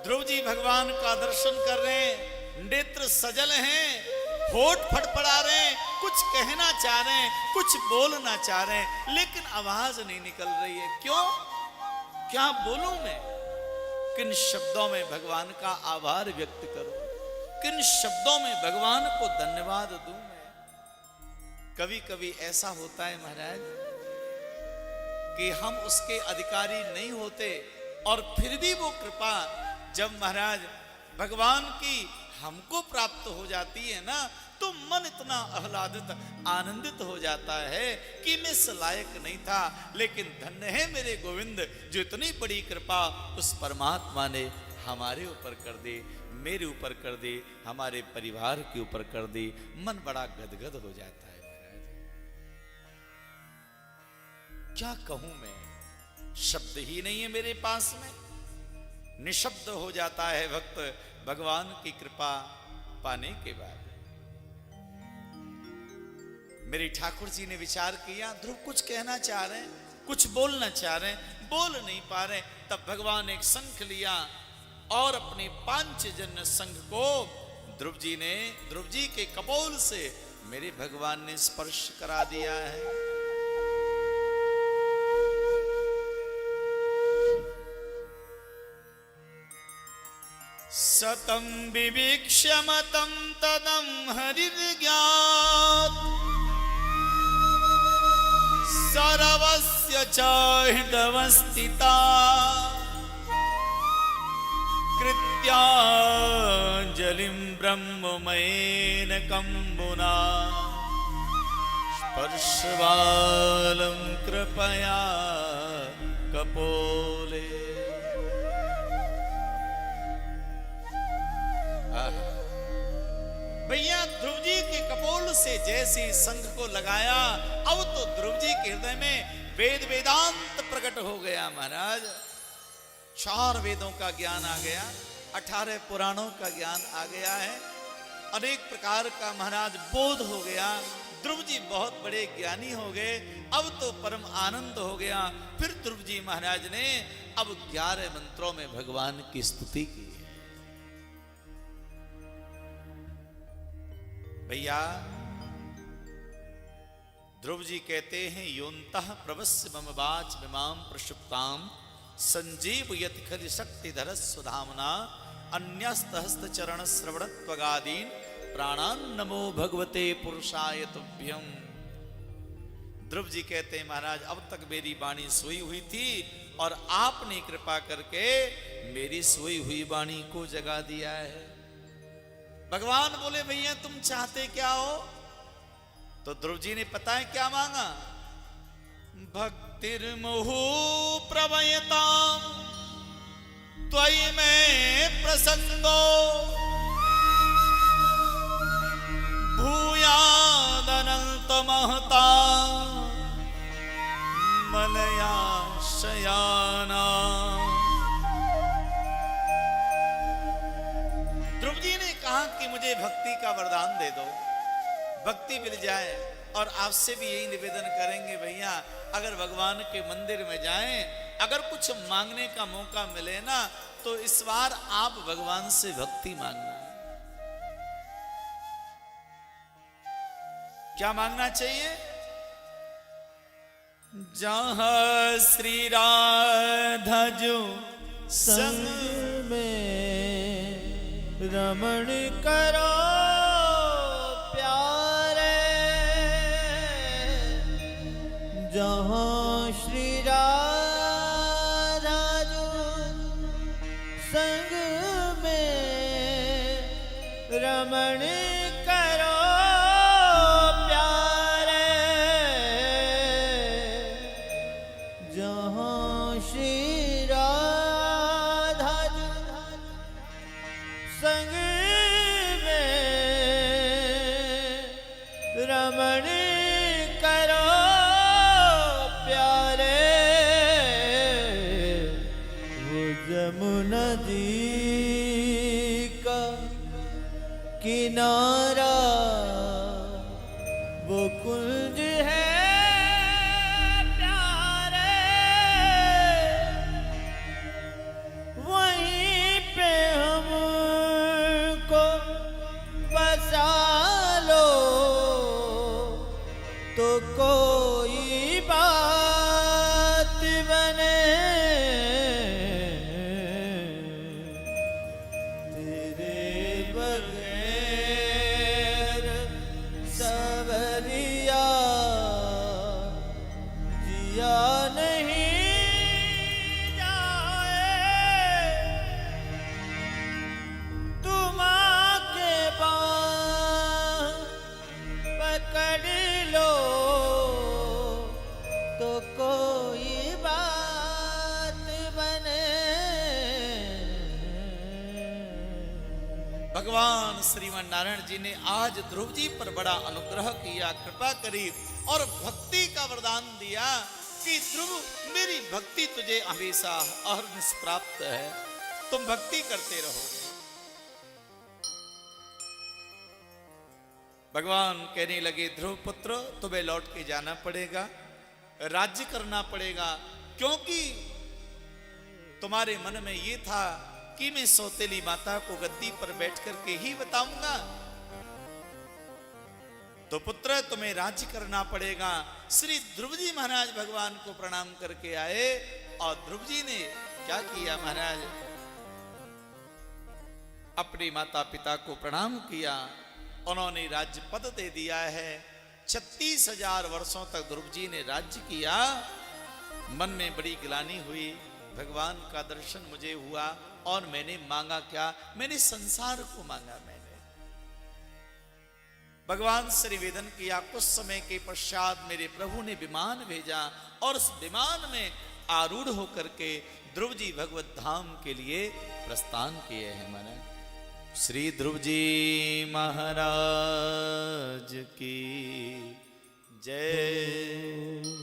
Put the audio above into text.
ध्रुव जी भगवान का दर्शन कर रहे हैं, नेत्र सजल हैं, होठ फड़फड़ा रहे हैं, कुछ कहना चाह रहे हैं, कुछ बोलना चाह रहे हैं, लेकिन आवाज नहीं निकल रही है। क्यों? क्या बोलूं मैं? किन शब्दों में भगवान का आभार व्यक्त करूं? किन शब्दों में भगवान को धन्यवाद दूं मैं? कभी कभी ऐसा होता है महाराज कि हम उसके अधिकारी नहीं होते और फिर भी वो कृपा जब महाराज भगवान की हमको प्राप्त हो जाती है ना, तो मन इतना आह्लादित आनंदित हो जाता है कि मैं इस लायक नहीं था, लेकिन धन्य है मेरे गोविंद जो इतनी बड़ी कृपा उस परमात्मा ने हमारे ऊपर कर दी, मेरे ऊपर कर दी, हमारे परिवार के ऊपर कर दी। मन बड़ा गदगद हो जाता है महाराज। क्या कहूं मैं? शब्द ही नहीं है मेरे पास में। निशब्द हो जाता है भक्त भगवान की कृपा पाने के बाद। मेरे ठाकुर जी ने विचार किया, ध्रुव कुछ कहना चाह रहे हैं, कुछ बोलना चाह रहे हैं, बोल नहीं पा रहे। तब भगवान एक शंख लिया और अपने पांचजन्य शंख को ध्रुव जी के कपोल से मेरे भगवान ने स्पर्श करा दिया है। सतं विवीक्ष्य मतं तदं हरिर्ज्ञात् सर्वस्य च हृदवस्थिता कृत्याञ्जलिं ब्रह्ममयेन कम्बुना स्पर्शवालं कृपया कपोले। भैया ध्रुव जी के कपोल से जैसे शंख को लगाया, अब तो ध्रुव जी के हृदय में वेद वेदांत प्रकट हो गया महाराज। 4 वेदों का ज्ञान आ गया, 18 पुराणों का ज्ञान आ गया है, अनेक प्रकार का महाराज बोध हो गया। ध्रुव जी बहुत बड़े ज्ञानी हो गए, अब तो परम आनंद हो गया। फिर ध्रुव जी महाराज ने अब 11 मंत्रों में भगवान की स्तुति की। भैया ध्रुव जी कहते हैं, योन्तः प्रवस्य मम वाच मिमां प्रक्षुप्तां संजीवयति खलि शक्तिधर सुधामना अन्यस्तहस्त चरण श्रवण त्वगादीन प्राणान नमो भगवते पुरुषाय तुभ्यं। ध्रुव जी कहते हैं, महाराज अब तक मेरी वाणी सोई हुई थी और आपने कृपा करके मेरी सोई हुई वाणी को जगा दिया है। भगवान बोले, भैया तुम चाहते क्या हो? तो ध्रुव जी ने पता है क्या मांगा? भक्तिर्मुहु प्रवयतां त्वयि में प्रसन्नो भूयादनंत महता मलया शयाना। ध्रुव जी ने कहा कि मुझे भक्ति का वरदान दे दो, भक्ति मिल जाए। और आपसे भी यही निवेदन करेंगे भैया, अगर भगवान के मंदिर में जाएं, अगर कुछ मांगने का मौका मिले ना, तो इस बार आप भगवान से भक्ति मांगना। क्या मांगना चाहिए? जहां श्री राधा जो संग में रमण करो प्यारे, जहाँ श्री राधा जो संग में रमण करो प्यारे, जहाँ श्री राधा जो संग रमण करो प्यारे, वो जमुना जी का किनारा, वो कुंज है प्यारे, वहीं पे भगवान श्रीमान नारायण जी ने आज ध्रुव जी पर बड़ा अनुग्रह किया, कृपा करी और भक्ति का वरदान दिया कि ध्रुव मेरी भक्ति तुझे हमेशा अहर्निश प्राप्त है, तुम भक्ति करते रहोगे। भगवान कहने लगे ध्रुव पुत्र तुम्हें लौट के जाना पड़ेगा, राज्य करना पड़ेगा, क्योंकि तुम्हारे मन में ये था कि मैं सौतेली माता को गद्दी पर बैठ करके ही बताऊंगा। तो पुत्र तुम्हें राज्य करना पड़ेगा। श्री ध्रुव जी महाराज भगवान को प्रणाम करके आए और ध्रुव जी ने क्या किया महाराज, अपने माता पिता को प्रणाम किया, उन्होंने राज्य पद दे दिया है। 36,000 वर्षों तक ध्रुव जी ने राज्य किया। मन में बड़ी ग्लानि हुई, भगवान का दर्शन मुझे हुआ और मैंने मांगा क्या, मैंने संसार को मांगा। मैंने भगवान से निवेदन किया। कुछ समय के पश्चात मेरे प्रभु ने विमान भेजा और उस विमान में आरूढ़ होकर के ध्रुव जी भगवत धाम के लिए प्रस्थान किए हैं। माना श्री ध्रुव जी महाराज की जय।